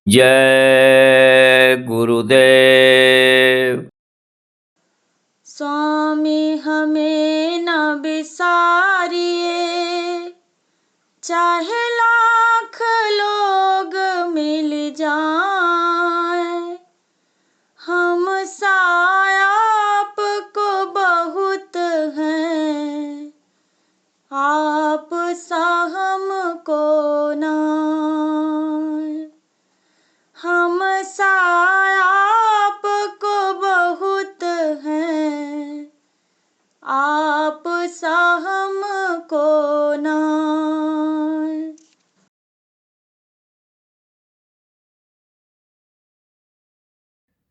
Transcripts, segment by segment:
जय गुरुदेव। स्वामी हमें न बिसारिए, चाहे लाख लोग मिल जाएं। हम आपको बहुत हैं, आप सा हमको नाय। हम आपको बहुत हैं, आप सा हमको नाय।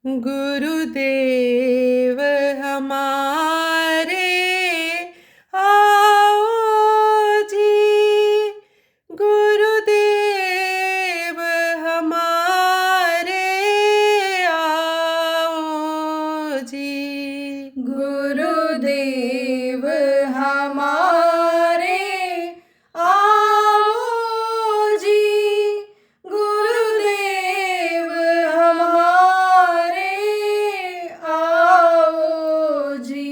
गुरुदेव हमारे आओ जी, गुरुदेव हमारे आओ जी, गुरुदेव हमारे आओ जी, गुरुदेव हमारे आओ जी।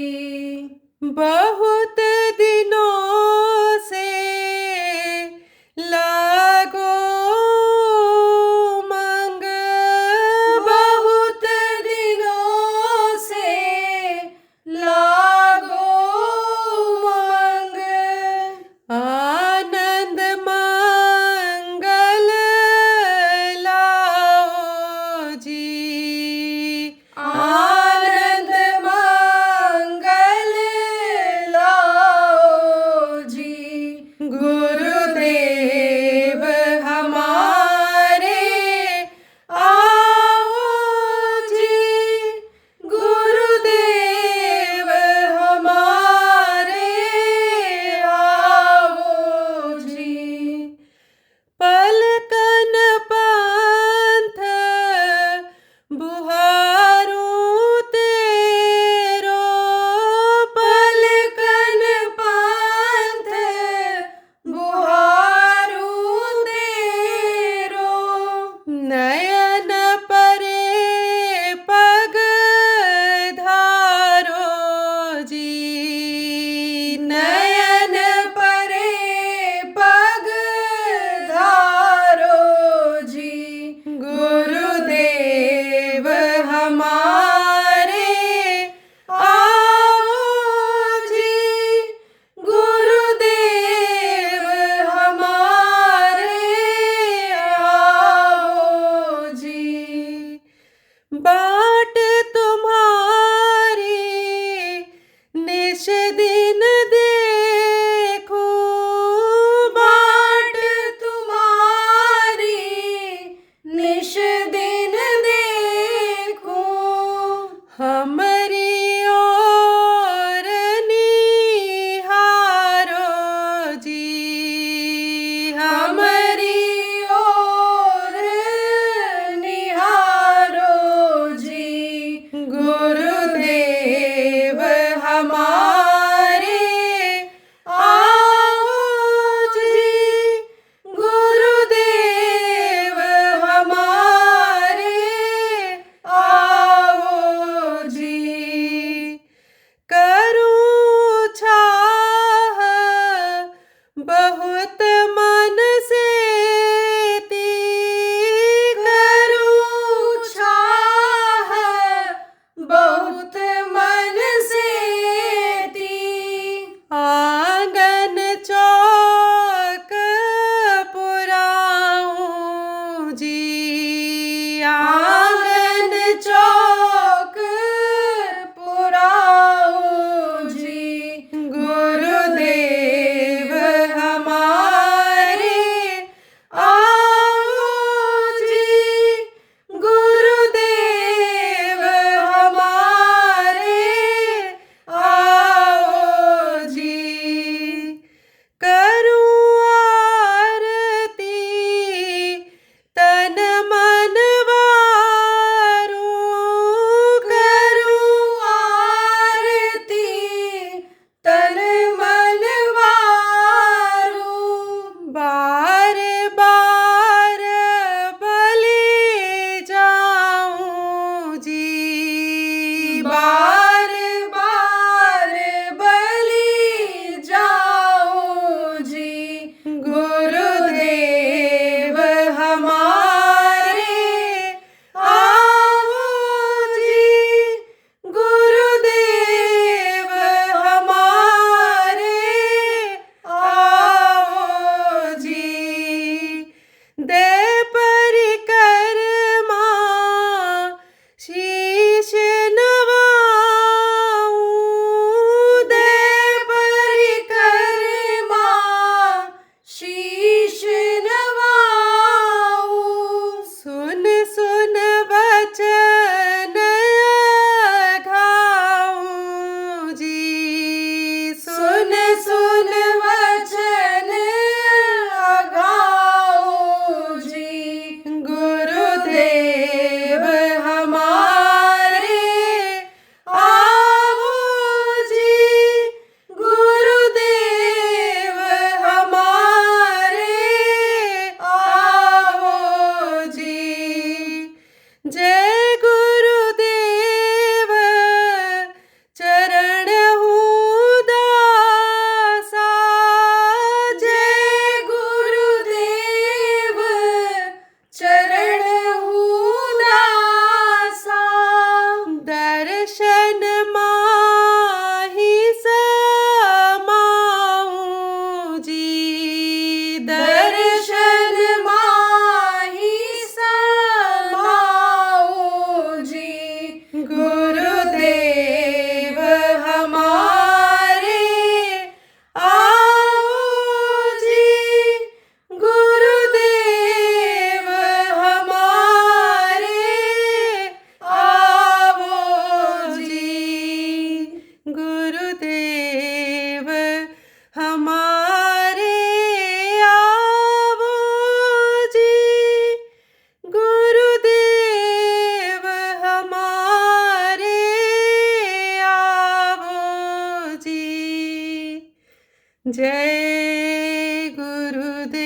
जय गुरुदेव।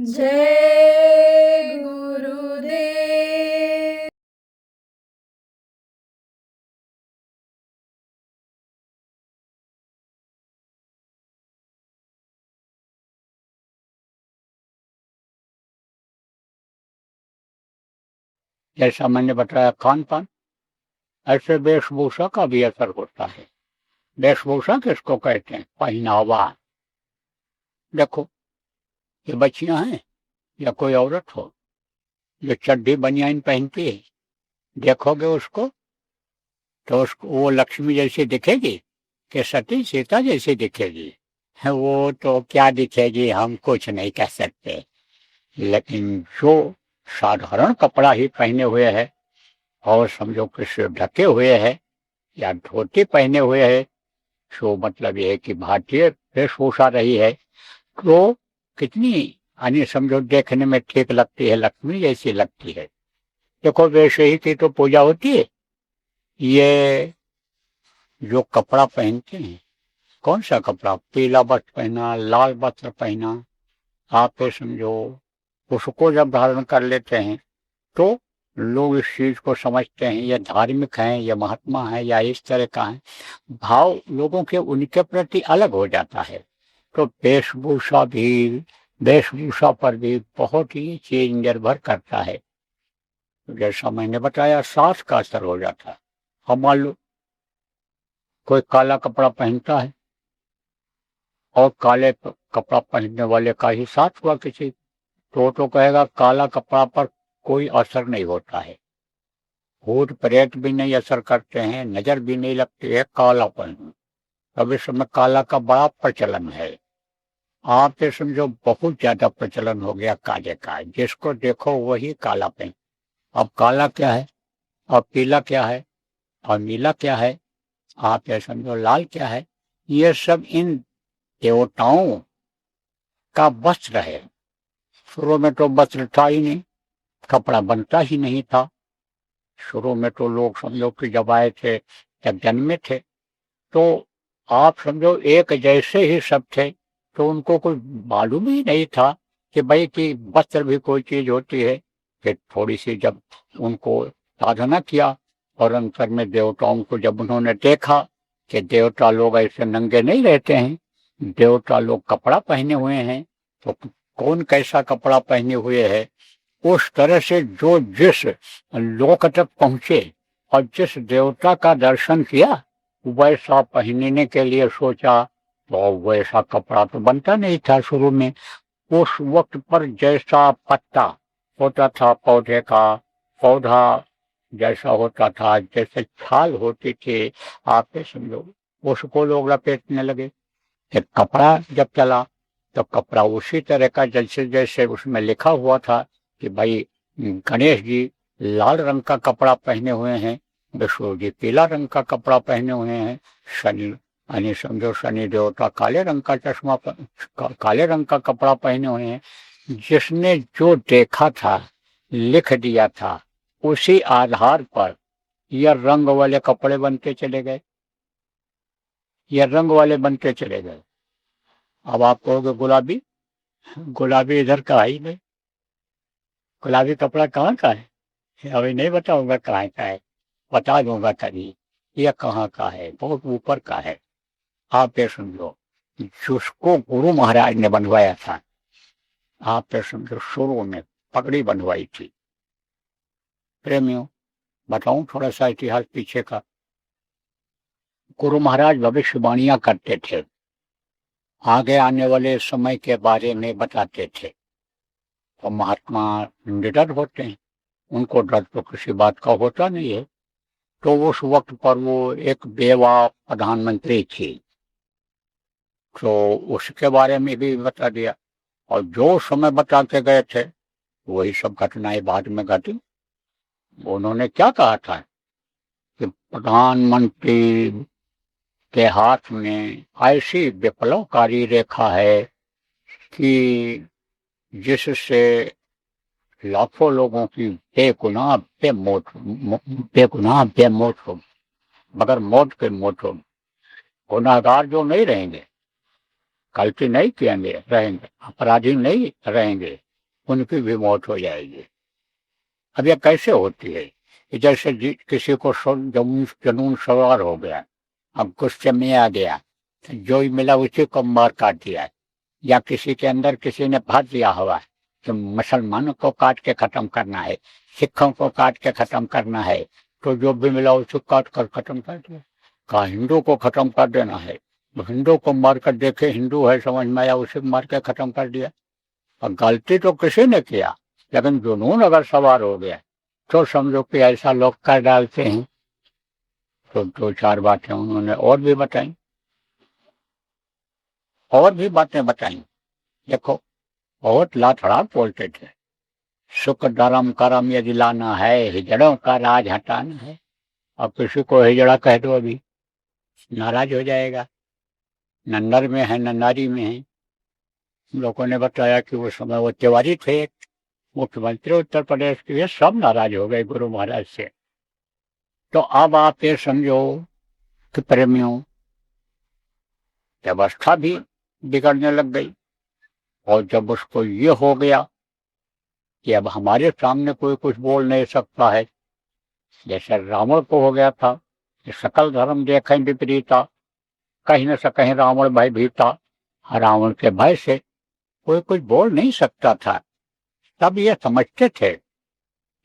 जय गुरुदेव। जैसा मैंने बताया खान पान, ऐसे वेशभूषा का भी असर होता है। वेशभूषा किसको कहते हैं? पहनावा। देखो, ये बच्चियां हैं या कोई औरत हो जो चड्डी बनियान पहनती है, देखोगे उसको तो उसको वो लक्ष्मी जैसी दिखेगी कि सती सीता जैसी दिखेगी? वो तो क्या दिखेगी हम कुछ नहीं कह सकते, लेकिन जो साधारण कपड़ा ही पहने हुए है और समझो कि सिर ढके हुए है या धोती पहने हुए है, तो मतलब ये है कि भारतीय वेशभूषा रही है, तो कितनी यानी समझो देखने में ठीक लगती है, लक्ष्मी जैसी लगती है। देखो, वैसे ही की तो पूजा होती है। ये जो कपड़ा पहनते हैं, कौन सा कपड़ा? पीला वस्त्र पहना, लाल वस्त्र पहना, आप ये समझो उसको जब धारण कर लेते हैं तो लोग इस चीज को समझते हैं ये धार्मिक है, ये महात्मा है या इस तरह का है, भाव लोगों के उनके प्रति अलग हो जाता है। तो वेशभूषा पर भी बहुत ही चीज निर्भर करता है। जैसा मैंने बताया, सांस का असर हो जाता है। अब मान लो कोई काला कपड़ा पहनता है और काले कपड़ा पहनने वाले का ही साथ हुआ किसी, तो कहेगा काला कपड़ा पर कोई असर नहीं होता है, भूत प्रेत भी नहीं असर करते हैं, नजर भी नहीं लगती है कालापन। अब इस समय काला का बड़ा प्रचलन है। आप ये समझो बहुत ज्यादा प्रचलन हो गया काले का, जिसको देखो वही काला पहन। अब काला क्या है, और पीला क्या है, और नीला क्या है, आप ये समझो लाल क्या है, ये सब इन देवताओं का वस्त्र है। शुरू में तो वस्त्र था ही नहीं, कपड़ा बनता ही नहीं था। शुरू में तो लोग समझो कि जब आए थे, जब जन्मे थे, तो आप समझो एक जैसे ही सब थे, तो उनको कोई मालूम ही नहीं था कि भाई कि वस्त्र भी कोई चीज होती है। फिर थोड़ी सी जब उनको साधना किया और अंतर में देवताओं को जब उन्होंने देखा कि देवता लोग ऐसे नंगे नहीं रहते हैं, देवता लोग कपड़ा पहने हुए हैं, तो कौन कैसा कपड़ा पहने हुए है, उस तरह से जो जिस लोक तक पहुंचे और जिस देवता का दर्शन किया वैसा पहनने के लिए सोचा, तो वैसा कपड़ा तो बनता नहीं था शुरू में। उस वक्त पर जैसा पत्ता होता था पौधे का, पौधा जैसा होता था, जैसे छाल होती थी, आप ये समझो उसको लोग लपेटने लगे। एक कपड़ा जब चला तो कपड़ा उसी तरह का जैसे जैसे उसमें लिखा हुआ था कि भाई गणेश जी लाल रंग का कपड़ा पहने हुए हैं, विष्णु जी पीला रंग का कपड़ा पहने हुए हैं, शनि यानी समझो शनि देवता काले रंग का चश्मा काले रंग का कपड़ा पहने हुए हैं। जिसने जो देखा था लिख दिया था, उसी आधार पर यह रंग वाले कपड़े बनते चले गए, यह रंग वाले बनते चले गए। अब आप कहोगे गुलाबी, गुलाबी इधर का ही नहीं, गुलाबी कपड़ा कहाँ का है? अभी नहीं बताऊंगा कहाँ का है, बता दूंगा कभी। यह कहाँ का है, बहुत ऊपर का है। आप ये समझो जिसको गुरु महाराज ने बनवाया था, आप ये समझो शुरू में पगड़ी बनवाई थी। प्रेमियों, बताऊं थोड़ा सा इतिहास पीछे का। गुरु महाराज भविष्यवाणियां करते थे, आगे आने वाले समय के बारे में बताते थे। तो महात्मा निडर होते हैं, उनको डर तो किसी बात का होता नहीं है। तो उस वक्त पर वो एक बेवा प्रधानमंत्री थी, तो उसके बारे में भी बता दिया। और जो समय बता के गए थे वही सब घटनाएं बाद में घटी। उन्होंने क्या कहा था कि प्रधानमंत्री के हाथ में ऐसी विप्लवकारी रेखा है कि जिससे लाखों लोगों की बेगुनाह बेमौत हो, बगैर मौत के मौत हो। गुनाहगार जो नहीं रहेंगे, गलती नहीं किएंगे रहेंगे, अपराधी नहीं रहेंगे, उनकी भी मौत हो जाएगी। अब यह कैसे होती है? कि जैसे किसी को जुनून सवार हो गया, अब गुस्से में आ गया, तो जो ही मिला उसी को मार काट दिया, या किसी के अंदर किसी ने भर दिया हुआ कि मुसलमानों को काट के खत्म करना है, सिखों को काट के खत्म करना है, तो जो भी मिला उसे काट कर खत्म कर दिया। कहा हिंदू को खत्म कर देना है, हिंदू को मार कर देखे, हिंदू है समझ में आया, उसे मार के खत्म कर दिया। और गलती तो किसी ने किया, लेकिन जुनून अगर सवार हो गया तो समझो कि ऐसा लोग कर डालते हैं। तो दो चार बातें उन्होंने और भी बताई, और भी बातें बताई। देखो, बहुत लाठड़ाक बोलते थे, सुख धर्म करम यदि लाना है, हिजड़ों का राज हटाना है। अब किसी को हिजड़ा कह दो अभी नाराज हो जाएगा, न नर में है न नारी में है। हम लोगों ने बताया कि वो समय वो तिवारी थे, मुख्यमंत्री उत्तर प्रदेश के, सब नाराज हो गए गुरु महाराज से। तो अब आप ये समझो कि प्रेमियों, व्यवस्था भी बिगड़ने लग गई। और जब उसको ये हो गया कि अब हमारे सामने कोई कुछ बोल नहीं सकता है, जैसे रावण को हो गया था कि सकल धर्म देखें विपरीता, कहीं न से कहीं रावण भय भीता, रावण के भय से कोई कुछ बोल नहीं सकता था। तब ये समझते थे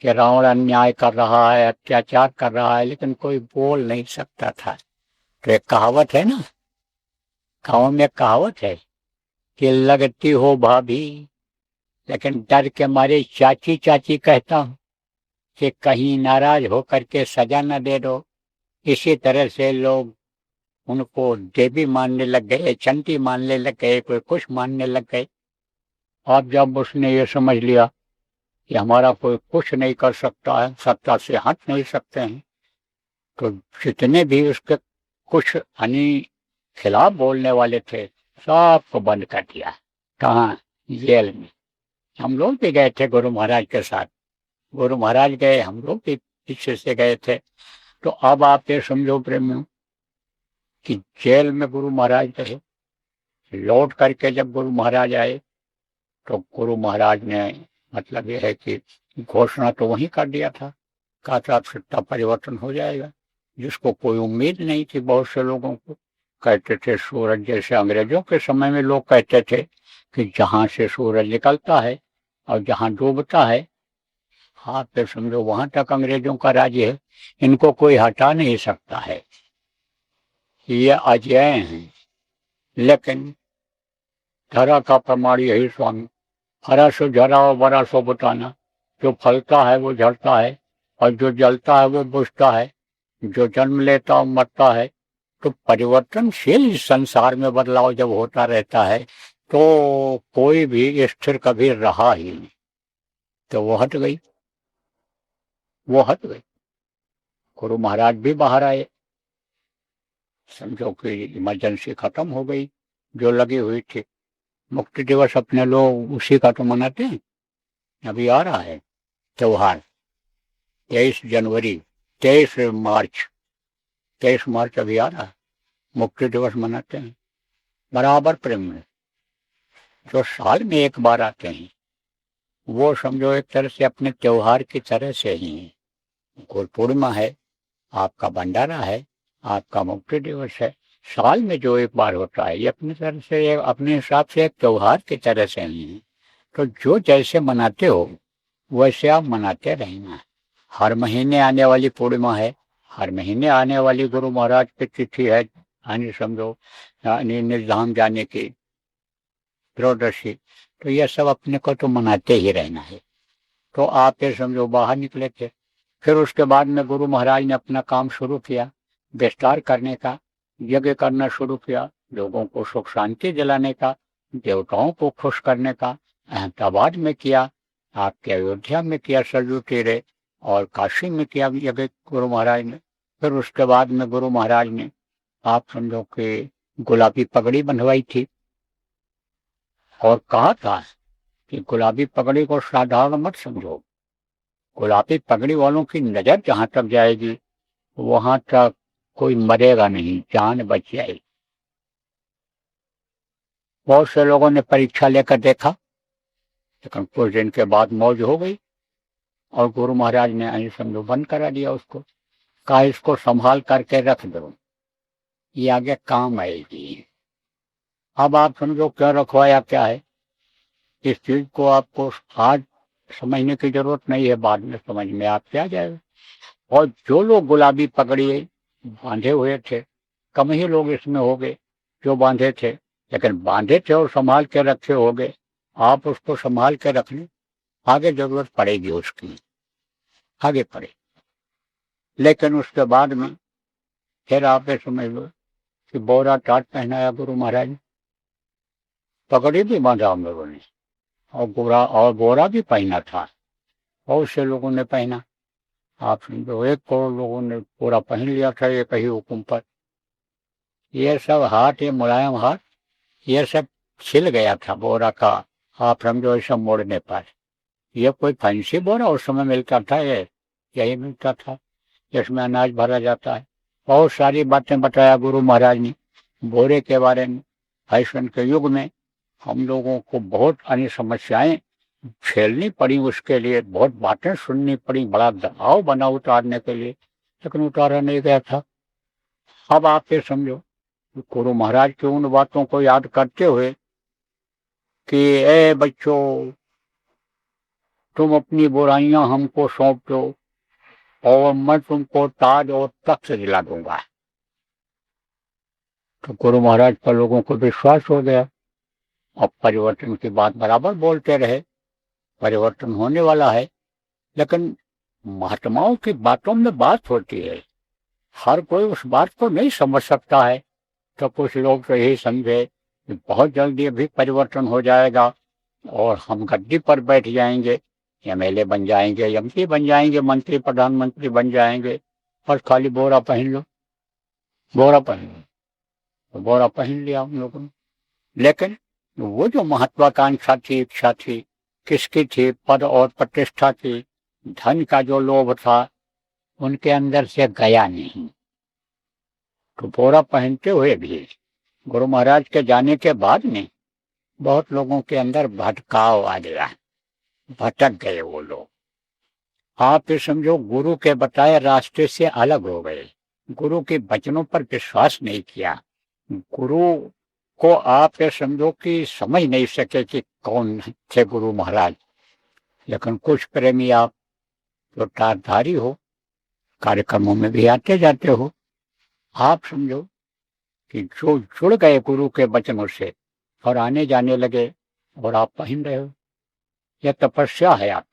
कि रावण अन्याय कर रहा है, अत्याचार कर रहा है, लेकिन कोई बोल नहीं सकता था। तो एक कहावत है ना, गाँव में कहावत है कि लगती हो भाभी, लेकिन डर के मारे चाची चाची कहता हूं कि कहीं नाराज होकर के सजा न दे दो। इसी तरह से लोग उनको देवी मानने लग गए, चंटी मानने लग गए, कोई कुछ मानने लग गए। अब जब उसने ये समझ लिया कि हमारा कोई कुछ नहीं कर सकता है, सत्ता से हट नहीं सकते हैं, तो जितने भी उसके कुछ खिलाफ बोलने वाले थे सबको बंद कर दिया। कहाँ? जेल में। हम लोग भी गए थे गुरु महाराज के साथ, गुरु महाराज गए, हम लोग भी पीछे से गए थे। तो अब आप ये समझो प्रेमियों कि जेल में गुरु महाराज रहे, लौट करके जब गुरु महाराज आए तो गुरु महाराज ने मतलब यह है कि घोषणा तो वहीं कर दिया था, कहा था सत्ता परिवर्तन हो जाएगा, जिसको कोई उम्मीद नहीं थी। बहुत से लोगों को कहते थे सूरज, जैसे अंग्रेजों के समय में लोग कहते थे कि जहां से सूरज निकलता है और जहां डूबता है, आप पे समझो वहां तक अंग्रेजों का राज्य है, इनको कोई हटा नहीं सकता है, ये अजय हैं। लेकिन धरा का प्रमाण यही स्वामी, हरा सो झरा और बड़ा सो बताना, जो फलता है वो झड़ता है, और जो जलता है वो बुझता है, जो जन्म लेता और मरता है। तो परिवर्तनशील इस संसार में बदलाव जब होता रहता है तो कोई भी स्थिर कभी रहा ही नहीं। तो वो हट गई, वो हट गई। गुरु महाराज भी बाहर आए, समझो कि इमरजेंसी खत्म हो गई जो लगी हुई थी। मुक्ति दिवस अपने लोग उसी का तो मनाते हैं, अभी आ रहा है त्योहार 23 जनवरी, 23 मार्च, 23 मार्च अभी आ रहा है, मुक्ति दिवस मनाते हैं। बराबर प्रेम में जो साल में एक बार आते हैं, वो समझो एक तरह से अपने त्योहार की तरह से ही है। गुरु पूर्णिमा है, आपका भंडारा है, आपका मुक्ति दिवस है, साल में जो एक बार होता है, ये अपनी तरह से, अपने हिसाब से एक त्योहार की तरह से ही है। तो जो जैसे मनाते हो वैसे आप मनाते रहना। हर महीने आने वाली पूर्णिमा है, हर महीने आने वाली गुरु महाराज की तिथि है, यानी समझो निर्धाम जाने की त्रयोदशी, तो यह सब अपने को तो मनाते ही रहना है। तो आप ये समझो बाहर निकले थे। फिर उसके बाद में गुरु महाराज ने अपना काम शुरू किया, विस्तार करने का, यज्ञ करना शुरू किया, लोगों को सुख शांति दिलाने का, देवताओं को खुश करने का। अहमदाबाद में किया, आपके अयोध्या में किया, सरयू तीरे, और काशी में किया यज्ञ गुरु महाराज ने। फिर उसके बाद में गुरु महाराज ने आप समझो कि गुलाबी पगड़ी बंधवाई थी, और कहा था कि गुलाबी पगड़ी को साधारण मत समझो, गुलाबी पगड़ी वालों की नजर जहां तक जाएगी वहां तक कोई मरेगा नहीं, जान बच जाएगी। बहुत से लोगों ने परीक्षा लेकर देखा, लेकिन कुछ दिन के बाद मौज हो गई और गुरु महाराज ने ऐसे समझो बंद करा दिया उसको। कहा इसको संभाल करके रख दो, ये आगे काम आएगी। अब आप समझो क्यों रखवाया क्या है। इस चीज को आपको आज समझने की जरूरत नहीं है, बाद में समझ में आपके आ जाएगा। और जो लोग गुलाबी पगड़ी बांधे हुए थे, कम ही लोग इसमें हो गए जो बांधे थे, लेकिन बांधे थे और संभाल के रखे हो गए। आप उसको संभाल के रख लें, आगे जरूरत पड़ेगी उसकी, आगे पड़े। लेकिन उसके बाद में फिर आप ये समझ लो कि बोरा टाट पहनाया गुरु महाराज ने, पगड़ी भी बांधा हम लोगों ने, और बोरा भी पहना था। बहुत से लोगों ने पहना। आप समझो 1 करोड़ लोगों ने पूरा पहन लिया था एक ही हुक्म पर। ये सब हाथ, ये मुलायम हाथ, ये सब छिल गया था बोरा का। आप समझो ऐसा मोड़ने पर, ये कोई फैंसी बोरा उस समय मिलता था, ये यही मिलता था जिसमें अनाज भरा जाता है। बहुत सारी बातें बताया गुरु महाराज ने बोरे के बारे में। फैशन के युग में हम लोगों को बहुत अन्य समस्याएं झेलनी पड़ी, उसके लिए बहुत बातें सुननी पड़ी, बड़ा दबाव बना उतारने के लिए, लेकिन उतारा नहीं गया था। अब आप ये समझो गुरु महाराज की उन बातों को याद करते हुए कि ए बच्चों, तुम अपनी बुराइयां हमको सौंप दो और मैं तुमको ताज और तख्त दिला दूंगा। तो गुरु महाराज पर लोगों को विश्वास हो गया। अब परिवर्तन की बात बराबर बोलते रहे, परिवर्तन होने वाला है, लेकिन महात्माओं की बातों में बात होती है, हर कोई उस बात को नहीं समझ सकता है। तो कुछ लोग तो यही समझे कि बहुत जल्दी अभी परिवर्तन हो जाएगा और हम गद्दी पर बैठ जाएंगे, एमएलए बन जाएंगे, एमपी बन जाएंगे, मंत्री प्रधानमंत्री बन जाएंगे, बस खाली बोरा पहन लो, बोरा पहन लो। तो बोरा पहन लिया हम लोगों ने। लेकिन वो जो महत्वाकांक्षा थी, इच्छा थी, किसकी थी? पद और प्रतिष्ठा थी, धन का जो लोभ था, उनके अंदर से गया नहीं। तो बोरा पहनते हुए भी गुरु महाराज के जाने के बाद में बहुत लोगों के अंदर भटकाव आ गया, भटक गए वो लोग। आप ये समझो गुरु के बताए रास्ते से अलग हो गए, गुरु के वचनों पर विश्वास नहीं किया, गुरु को आप ये समझो कि समझ नहीं सके कि कौन थे गुरु महाराज। लेकिन कुछ प्रेमी आप जो तारधारी हो, कार्यक्रमों में भी आते जाते हो, आप समझो कि जो जुड़ गए गुरु के वचनों से और आने जाने लगे और आप पहन रहे हो, यह तपस्या है आप,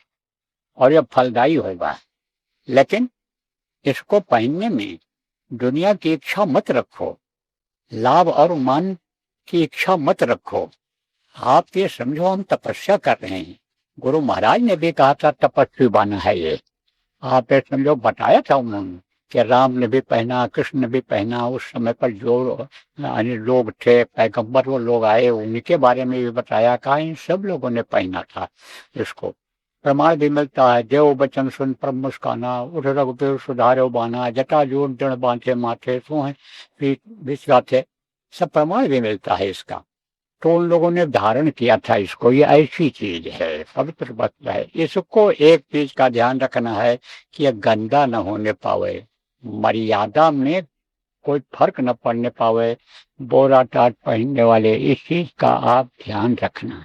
और यह फलदायी होगा। लेकिन इसको पहनने में दुनिया की इच्छा मत रखो, लाभ और मान की इच्छा मत रखो। आप ये समझो हम तपस्या कर रहे हैं। गुरु महाराज ने भी कहा था तपस्वी बना है ये। आप ये समझो बताया था उन्होंने कि राम ने भी पहना, कृष्ण ने भी पहना। उस समय पर जो लोग थे, पैगंबर वो लोग आए, उनके बारे में भी बताया, कहा इन सब लोगों ने पहना था इसको। प्रमाण भी मिलता है, देव बचन सुन पर मुस्काना, उठ रघुबीर सुधारो बाना, जटा जोड़ दृढ़ बांधे माथे, सोहे बिछड़ा थे, सब प्रमाण भी मिलता है इसका। तो उन लोगों ने धारण किया था इसको, ये ऐसी चीज है, पवित्र वस्त्र है। इसको एक चीज का ध्यान रखना है कि यह गंदा न होने पावे, मर्यादा में कोई फर्क न पड़ने पावे। बोरा टाट पहनने वाले इस चीज का आप ध्यान रखना।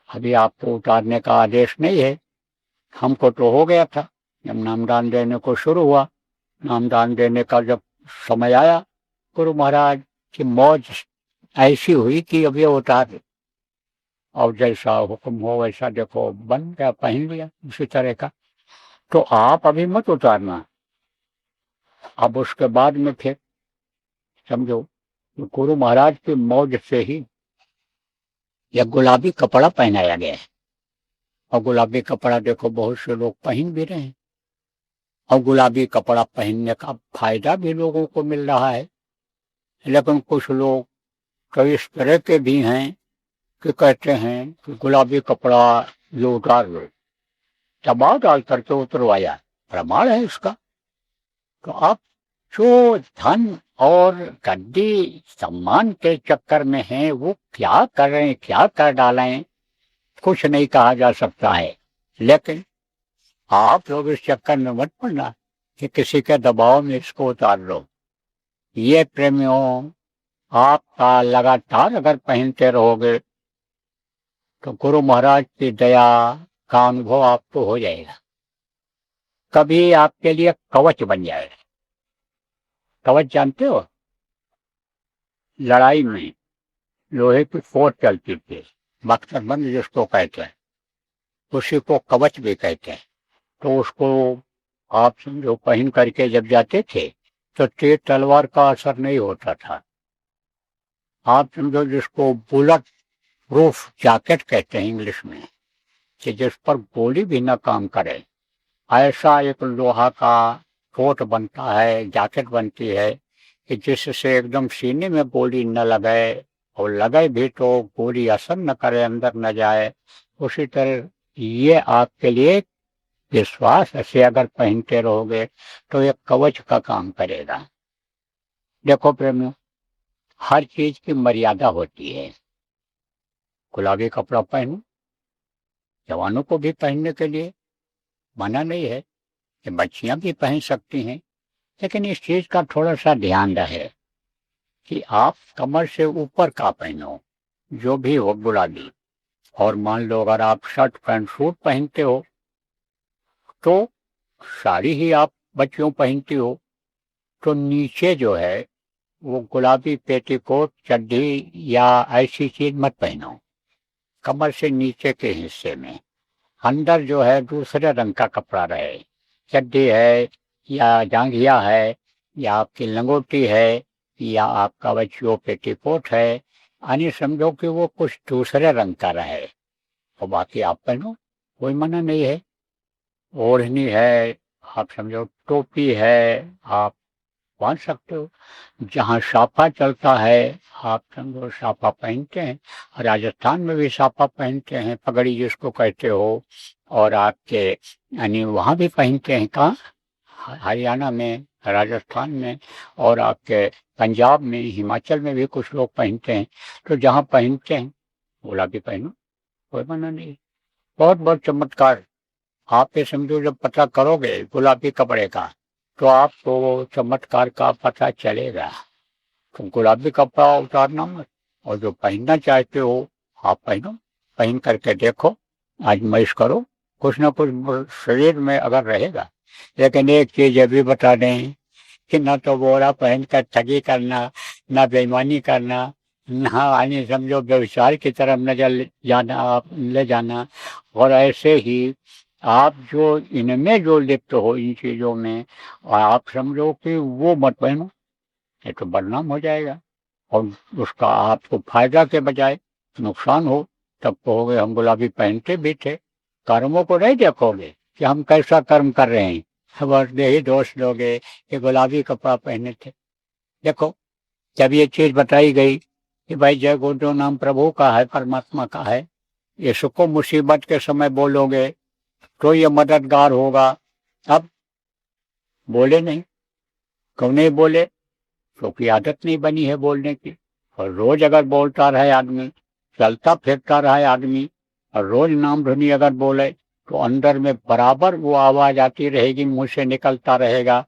अभी आपको उतारने का आदेश नहीं है, हमको तो हो गया था जब नामदान देने को शुरू हुआ। नामदान देने का जब समय आया, गुरु महाराज की मौज ऐसी हुई कि अब ये उतार दे, और जैसा हुक्म हो वैसा देखो बन गया, पहन लिया उसी तरह का। तो आप अभी मत उतारना। अब उसके बाद में फिर समझो गुरु महाराज की मौज से ही यह गुलाबी कपड़ा पहनाया गया है। और गुलाबी कपड़ा देखो बहुत से लोग पहन भी रहे हैं, और गुलाबी कपड़ा पहनने का फायदा भी लोगों को मिल रहा है। लेकिन कुछ लोग तो इस तरह के भी हैं कि कहते हैं कि गुलाबी कपड़ा जो उतार लो, दबाव डाल करके उतरवाया, प्रमाण है इसका। तो आप जो धन और गद्दी सम्मान के चक्कर में हैं, वो क्या कर रहे हैं, क्या कर डालें, कुछ नहीं कहा जा सकता है। लेकिन आप लोग इस चक्कर में मत पड़ना कि किसी के दबाव में इसको उतार लो। ये प्रेमियों, आपका लगातार अगर पहनते रहोगे तो गुरु महाराज की दया का अनुभव आपको हो जाएगा। कभी आपके लिए कवच बन जाएगा। कवच जानते हो? लड़ाई में लोहे की फोर्स चलती थी, बख्तरबंद जिसको कहते हैं, उसी को कवच भी कहते हैं। तो उसको आप समझो पहन करके जब जाते थे तो तेज तलवार का असर नहीं होता था। आप समझो जिसको बुलेट प्रूफ जैकेट कहते हैं इंग्लिश में, कि जिस पर गोली भी न काम करे, ऐसा एक लोहा का कोट बनता है, जैकेट बनती है कि जिससे एकदम सीने में गोली न लगे, और लगे भी तो गोली असर न करे, अंदर न जाए। उसी तरह ये आपके लिए विश्वास से अगर पहनते रहोगे तो एक कवच का काम करेगा। देखो प्रेमियों, हर चीज की मर्यादा होती है। गुलाबी कपड़ा पहनो, जवानों को भी पहनने के लिए मना नहीं है, कि बच्चियां भी पहन सकती हैं, लेकिन इस चीज का थोड़ा सा ध्यान रहे कि आप कमर से ऊपर का पहनो, जो भी हो गुलाबी। और मान लो अगर आप शर्ट पैंट सूट पहनते हो तो साड़ी ही आप बच्चियों पहनती हो तो नीचे जो है वो गुलाबी पेटीकोट चड्ढी या ऐसी चीज मत पहनो। कमर से नीचे के हिस्से में अंदर जो है दूसरे रंग का कपड़ा रहे, चड्ढी है या जांघिया है या आपकी लंगोटी है या आपका बच्चियों पेटीकोट है, यानी समझो कि वो कुछ दूसरे रंग का रहे, और बाकी आप पहनो, कोई मना नहीं है। ओढ़नी है, आप समझो टोपी है, आप पहन सकते हो। जहाँ साफा चलता है आप समझो साफा पहनते हैं, राजस्थान में भी साफा पहनते हैं, पगड़ी जिसको कहते हो, और आपके यानी वहाँ भी पहनते हैं। कहाँ? हरियाणा में, राजस्थान में, और आपके पंजाब में, हिमाचल में भी कुछ लोग पहनते हैं। तो जहाँ पहनते हैं गुलाबी पहनो, कोई मना नहीं। बहुत बहुत चमत्कार। आप ये समझो जब पता करोगे गुलाबी कपड़े का तो आपको वो चमत्कार का पता चलेगा। तो गुलाबी कपड़ा उतारना मत, और जो पहनना चाहते हो आप पहनो, पहन करके देखो, आजमाइश करो, कुछ ना कुछ शरीर में अगर रहेगा। लेकिन एक चीज ये भी बता दें कि ना तो बोरा पहन कर ठगी करना, ना बेईमानी करना, ना आने समझो व्यवसाय की तरफ नजर जाना, आप ले जाना। और ऐसे ही आप जो इनमें जो लिप्त हो इन चीजों में, और आप समझो कि वो मत पहनो, ये तो बदनाम हो जाएगा, और उसका आपको फायदा के बजाय नुकसान हो। तब कहोगे हम गुलाबी पहनते भी थे। कर्मों को नहीं देखोगे कि हम कैसा कर्म कर रहे हैं, बस यही दोष दोगे कि गुलाबी कपड़ा पहने थे। देखो, जब ये चीज बताई गई कि भाई जय गुरु नाम प्रभु का है, परमात्मा का है, इसको मुसीबत के समय बोलोगे तो ये मददगार होगा। अब बोले नहीं, क्यों नहीं बोले? क्योंकि आदत नहीं बनी है बोलने की। और रोज अगर बोलता रहे आदमी, चलता फिरता रहे आदमी, और रोज नाम धुनी अगर बोले तो अंदर में बराबर वो आवाज आती रहेगी, मुंह से निकलता रहेगा।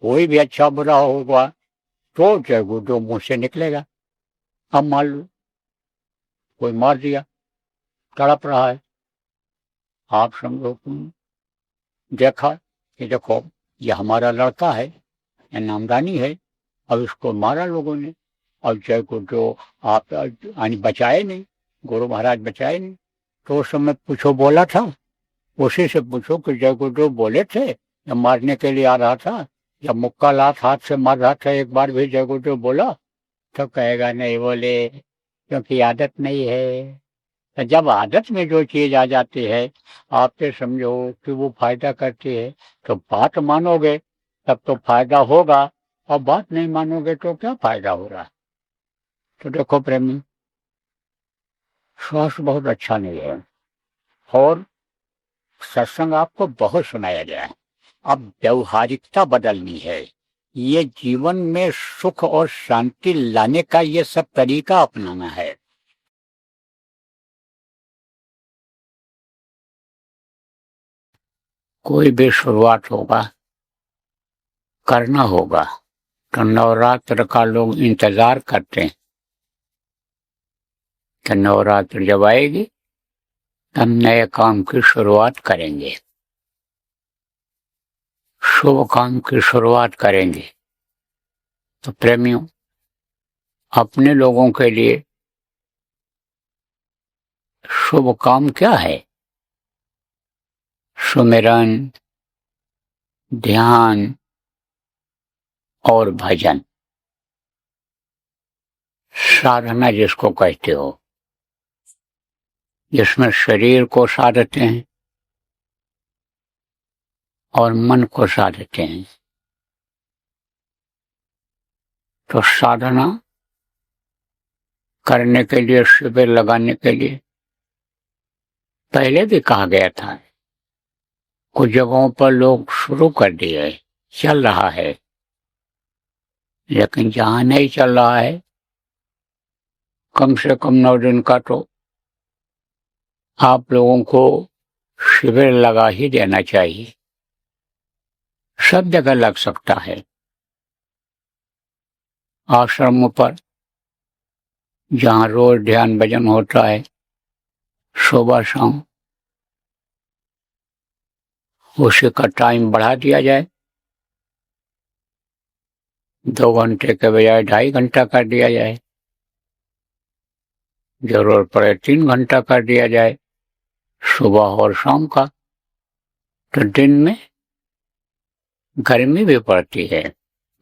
कोई भी अच्छा बुरा होगा तो जय गुरु मुंह से निकलेगा। अब मान लो कोई मार दिया, तड़प रहा है, आप समझो देखा कि देखो ये हमारा लड़का है, ये नामदानी है, अब इसको मारा लोगों ने, और जय गुरु आप यानी बचाए नहीं, गुरु महाराज बचाए नहीं। तो उस समय पूछो बोला था, उसी से पूछो कि जय गुरु बोले थे जब मारने के लिए आ रहा था, जब मुक्का लात हाथ से मार रहा था, एक बार भी जय गुरु बोला? तो कहेगा नहीं बोले, क्योंकि आदत नहीं है। तो जब आदत में जो चीज आ जाती है, आपसे समझो कि वो फायदा करती है, तो बात मानोगे तब तो फायदा होगा, और बात नहीं मानोगे तो क्या फायदा होगा? तो देखो प्रेमी, स्वास्थ्य बहुत अच्छा नहीं है, और सत्संग आपको बहुत सुनाया गया है। अब व्यवहारिकता बदलनी है, ये जीवन में सुख और शांति लाने का ये सब तरीका अपनाना है। कोई भी शुरुआत होगा, करना होगा, तो नवरात्र का लोग इंतजार करते हैं कि नवरात्र जब आएगी तब नए काम की शुरुआत करेंगे, शुभ काम की शुरुआत करेंगे। तो प्रेमियों, अपने लोगों के लिए शुभ काम क्या है? सुमिरन, ध्यान और भजन, साधना जिसको कहते हो, जिसमें शरीर को साधते हैं और मन को साधते हैं। तो साधना करने के लिए, शिविर लगाने के लिए पहले भी कहा गया था। कुछ जगहों पर लोग शुरू कर दिए, चल रहा है, लेकिन जहां नहीं चल रहा है, कम से कम 9 दिन का तो आप लोगों को शिविर लगा ही देना चाहिए। सब जगह लग सकता है। आश्रमों पर जहां रोज ध्यान भजन होता है, सुबह शाम, उसी का टाइम बढ़ा दिया जाए, 2 घंटे के बजाय 2.5 घंटा कर दिया जाए, जरूरत पड़े 3 घंटा कर दिया जाए, सुबह और शाम का। तो दिन में गर्मी भी पड़ती है,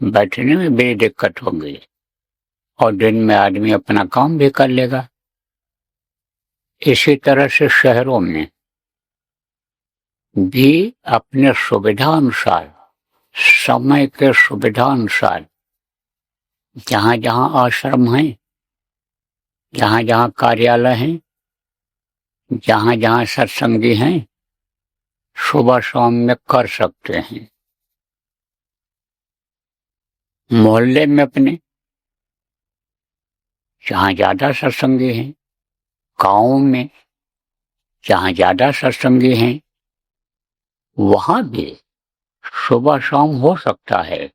बैठने में भी दिक्कत होगी, और दिन में आदमी अपना काम भी कर लेगा। इसी तरह से शहरों में भी अपने सुविधा अनुसार, समय के सुविधा अनुसार, जहां जहां आश्रम हैं, जहां जहां कार्यालय हैं, जहां जहां सत्संगी हैं, सुबह शाम में कर सकते हैं। मोहल्ले में अपने जहां ज्यादा सत्संगी हैं, गांव में जहां ज्यादा सत्संगी हैं, वहां भी सुबह शाम हो सकता है।